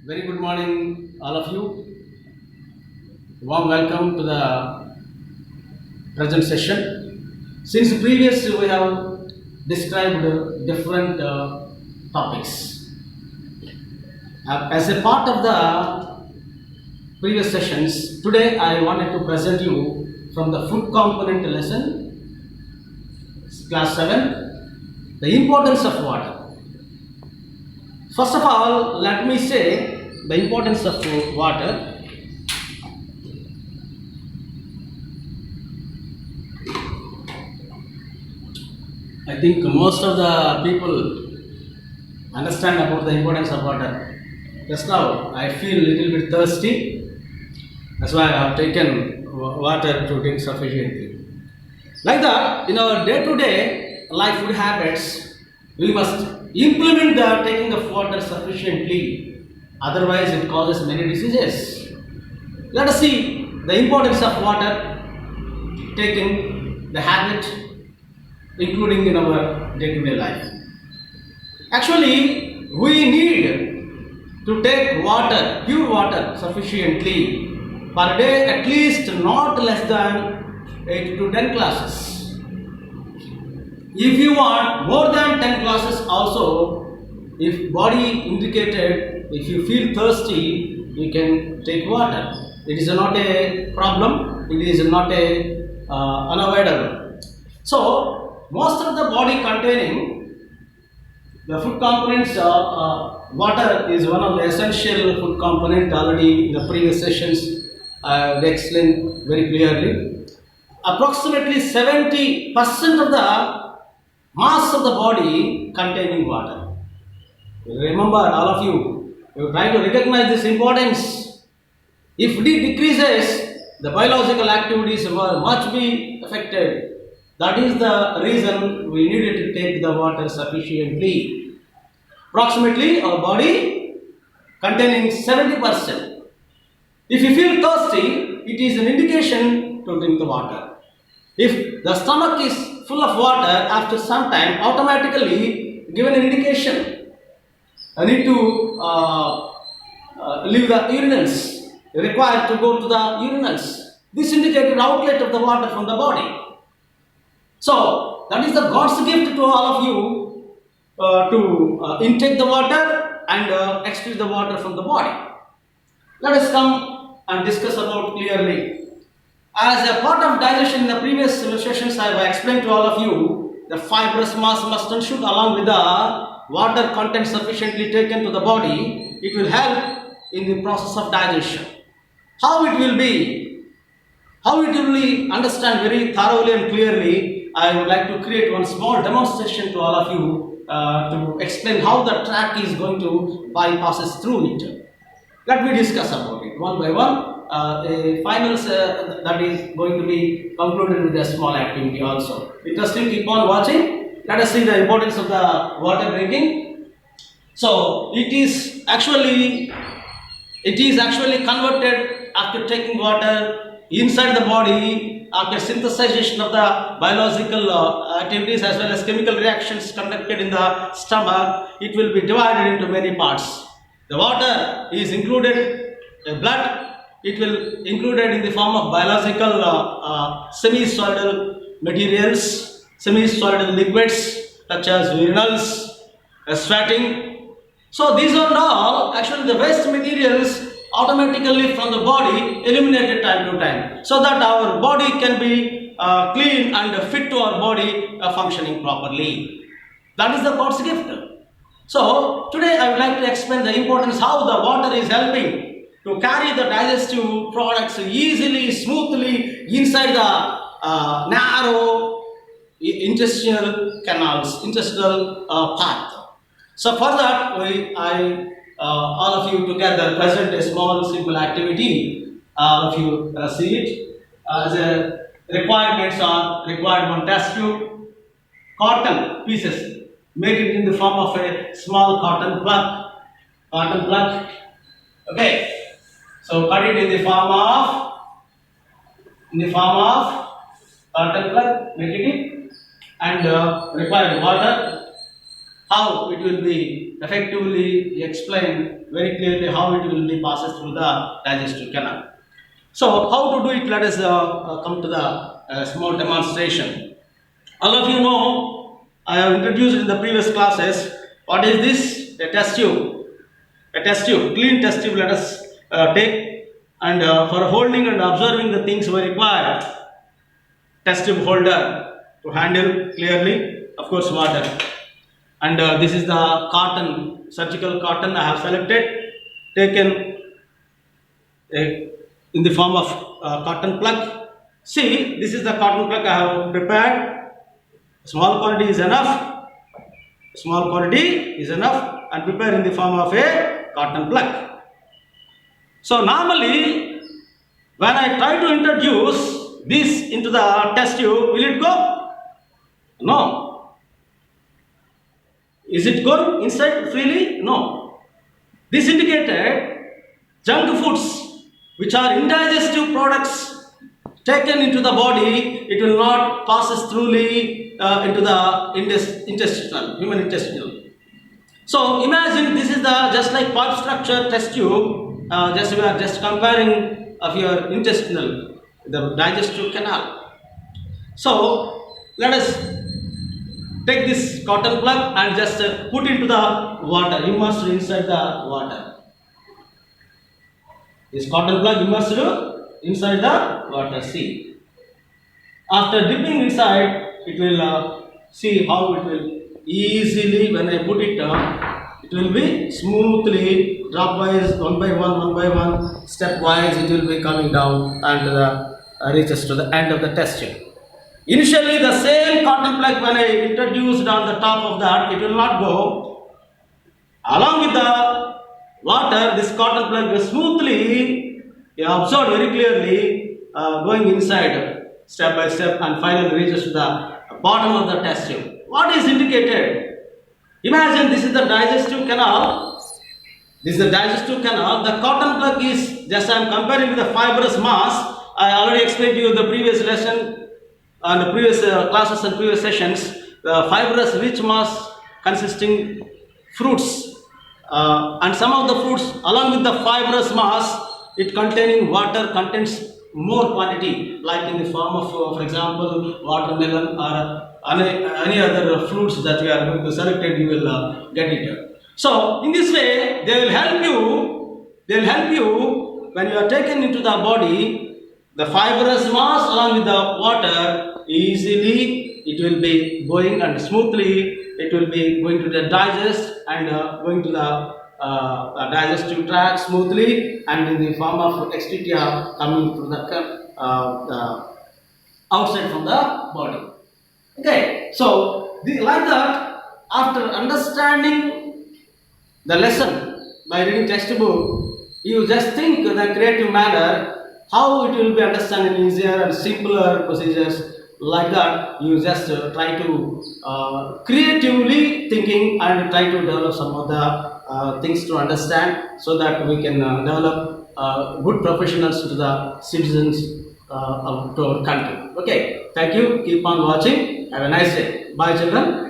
Very good morning, all of you. Warm welcome to the present session. Since previous we have described different topics. As a part of the previous sessions, today I wanted to present you from the food component lesson, class 7, the importance of water. First of all, let me say the importance of water. I think most of the people understand about the importance of water. Just now, I feel a little bit thirsty. That's why I have taken water to drink sufficiently. Like that, in our day-to-day life food habits, we must implement the taking of water sufficiently. Otherwise, it causes many diseases. Let us see the importance of water, taking the habit, including in our day-to-day life. Actually, we need to take water, pure water, sufficiently per day, at least not less than 8 to 10 glasses. If you want more than 10 glasses also, if body indicated, if you feel thirsty, you can take water. It is not a problem, it is not a unavoidable. So, most of the body containing the food components, water is one of the essential food component. Already in the previous sessions I explained very clearly. Approximately 70% of the mass of the body containing water. Remember, all of you try to recognize this importance. If it decreases, the biological activities will much be affected. That is the reason we needed to take the water sufficiently. Approximately our body containing 70%. If you feel thirsty, it is an indication to drink the water. If the stomach is full of water, after some time, automatically given an indication. I need to leave the urinals. Required to go to the urinals. This indicated outlet of the water from the body. So, that is the God's gift to all of you to intake the water and excrete the water from the body. Let us come and discuss about clearly. As a part of digestion in the previous sessions, I have explained to all of you the fibrous mass must and should, along with the water content sufficiently taken to the body, it will help in the process of digestion. How it will be, how it will be understand very thoroughly and clearly, I would like to create one small demonstration to all of you to explain how the tract is going to bypasses through it. Let me discuss about it one by one. A finals that is going to be concluded with a small activity also. Interesting, keep on watching. Let us see the importance of the water drinking. So it is actually converted after taking water inside the body after synthesization of the biological activities as well as chemical reactions conducted in the stomach. It will be divided into many parts. The water is included, blood, it will included in the form of biological semi-solid materials, semi-solid liquids such as urinals, sweating. So these are all actually the waste materials automatically from the body eliminated time to time, so that our body can be clean and fit to our body functioning properly. That is the God's gift. So today I would like to explain the importance how the water is helping to carry the digestive products easily, smoothly inside the narrow intestinal canals, intestinal path. So for that, all of you together present a small simple activity. All of you see it. The requirements are required one test tube, cotton pieces. Make it in the form of a small cotton plug. Cotton plug. Okay. So cut it in the form of cotton plug. Make it and required water. how it will be effectively explained very clearly how it will be passed through the digestive canal. So how to do it? Let us come to the small demonstration. All of you know, I have introduced in the previous classes, what is this? A test tube. A test tube, clean test tube let us take, and for holding and observing the things we require, test tube holder to handle clearly, of course water. And this is the cotton, surgical cotton I have selected, taken in the form of cotton plug. See, this is the cotton plug I have prepared. Small quantity is enough. Small quantity is enough, and prepare in the form of a cotton plug. So normally, when I try to introduce this into the test tube, will it go? No. Is it going inside freely? No. This indicated junk foods, which are indigestive products taken into the body, it will not pass throughly into the intestinal, human intestinal. So imagine this is the just like pipe structure test tube. Just we are just comparing of your intestinal, the digestive canal. So let us take this cotton plug and just put into the water, immersed inside the water. This cotton plug immersed inside the water. See, after dipping inside, it will see how it will easily, when I put it it will be smoothly, drop wise, one by one, step wise, it will be coming down and reaches to the end of the test tube. Initially, the same cotton plug when I introduced on the top of that, it will not go. Along with the water, this cotton plug will smoothly observed very clearly going inside step by step and finally reaches to the bottom of the test tube. What is indicated? Imagine this is the digestive canal. This is the digestive canal. The cotton plug is just I am comparing with the fibrous mass. I already explained to you the previous lesson and the previous classes and previous sessions. The fibrous rich mass consisting fruits and some of the fruits along with the fibrous mass, it containing water contains more quantity, like in the form of, for example, watermelon or any other fruits that we are going to select, and you will get it. So in this way, they will help you. They will help you when you are taken into the body. The fibrous mass along with the water easily it will be going and smoothly. It will be going to the digest and going to the digestive tract smoothly, and in the form of excreta coming from the outside from the body. Okay, so like that, after understanding the lesson by reading textbook, you just think in a creative manner how it will be understood in easier and simpler procedures. Like that, you just try to creatively thinking and try to develop some of the things to understand, so that we can develop good professionals to the citizens to our country. Okay, thank you. Keep on watching. Have a nice day. Bye, children.